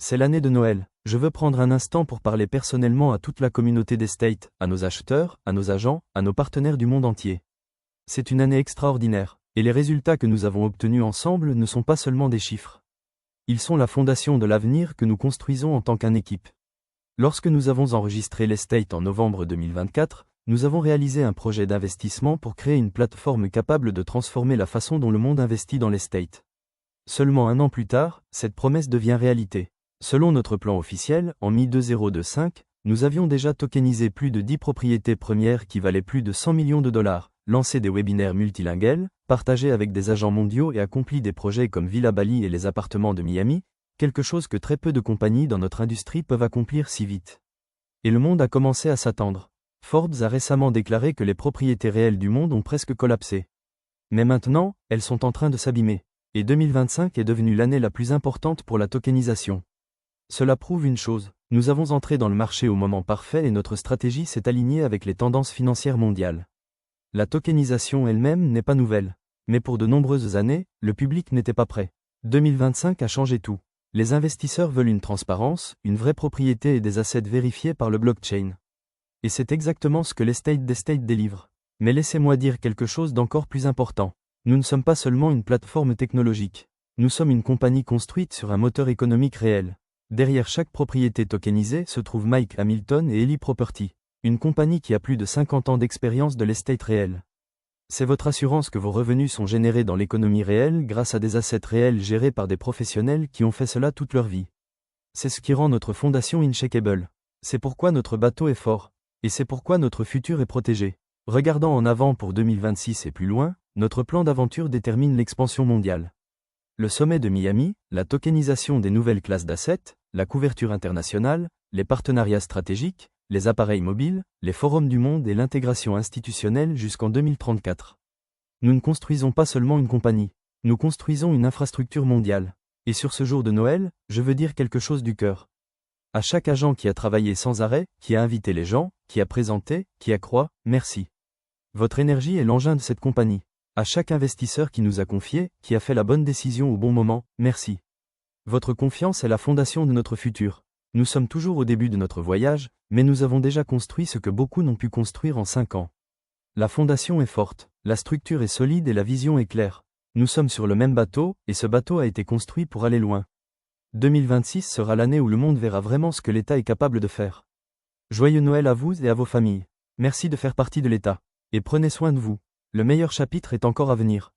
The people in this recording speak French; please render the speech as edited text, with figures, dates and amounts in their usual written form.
C'est l'année de Noël. Je veux prendre un instant pour parler personnellement à toute la communauté d'Estate, à nos acheteurs, à nos agents, à nos partenaires du monde entier. C'est une année extraordinaire, et les résultats que nous avons obtenus ensemble ne sont pas seulement des chiffres. Ils sont la fondation de l'avenir que nous construisons en tant qu'équipe. Lorsque nous avons enregistré l'Estate en novembre 2024, nous avons réalisé un projet d'investissement pour créer une plateforme capable de transformer la façon dont le monde investit dans l'Estate. Seulement un an plus tard, cette promesse devient réalité. Selon notre plan officiel, en mi-2025, nous avions déjà tokenisé plus de 10 propriétés premières qui valaient plus de 100 millions de dollars, lancé des webinaires multilinguels, partagé avec des agents mondiaux et accompli des projets comme Villa Bali et les appartements de Miami, quelque chose que très peu de compagnies dans notre industrie peuvent accomplir si vite. Et le monde a commencé à s'attendre. Forbes a récemment déclaré que les propriétés réelles du monde ont presque collapsé. Mais maintenant, elles sont en train de s'abîmer. Et 2025 est devenue l'année la plus importante pour la tokenisation. Cela prouve une chose, nous avons entré dans le marché au moment parfait et notre stratégie s'est alignée avec les tendances financières mondiales. La tokenisation elle-même n'est pas nouvelle. Mais pour de nombreuses années, le public n'était pas prêt. 2025 a changé tout. Les investisseurs veulent une transparence, une vraie propriété et des assets vérifiés par le blockchain. Et c'est exactement ce que l'Estate d'Estate délivre. Mais laissez-moi dire quelque chose d'encore plus important. Nous ne sommes pas seulement une plateforme technologique. Nous sommes une compagnie construite sur un moteur économique réel. Derrière chaque propriété tokenisée se trouve Mike Hamilton et Ellie Property, une compagnie qui a plus de 50 ans d'expérience de l'estate réel. C'est votre assurance que vos revenus sont générés dans l'économie réelle grâce à des assets réels gérés par des professionnels qui ont fait cela toute leur vie. C'est ce qui rend notre fondation inshakable. C'est pourquoi notre bateau est fort. Et c'est pourquoi notre futur est protégé. Regardant en avant pour 2026 et plus loin, notre plan d'aventure détermine l'expansion mondiale. Le sommet de Miami, la tokenisation des nouvelles classes d'assets, la couverture internationale, les partenariats stratégiques, les appareils mobiles, les forums du monde et l'intégration institutionnelle jusqu'en 2034. Nous ne construisons pas seulement une compagnie, nous construisons une infrastructure mondiale. Et sur ce jour de Noël, je veux dire quelque chose du cœur. À chaque agent qui a travaillé sans arrêt, qui a invité les gens, qui a présenté, qui accroît, merci. Votre énergie est l'engin de cette compagnie. À chaque investisseur qui nous a confié, qui a fait la bonne décision au bon moment, merci. Votre confiance est la fondation de notre futur. Nous sommes toujours au début de notre voyage, mais nous avons déjà construit ce que beaucoup n'ont pu construire en 5 ans. La fondation est forte, la structure est solide et la vision est claire. Nous sommes sur le même bateau, et ce bateau a été construit pour aller loin. 2026 sera l'année où le monde verra vraiment ce que l'État est capable de faire. Joyeux Noël à vous et à vos familles. Merci de faire partie de l'État. Et prenez soin de vous. Le meilleur chapitre est encore à venir.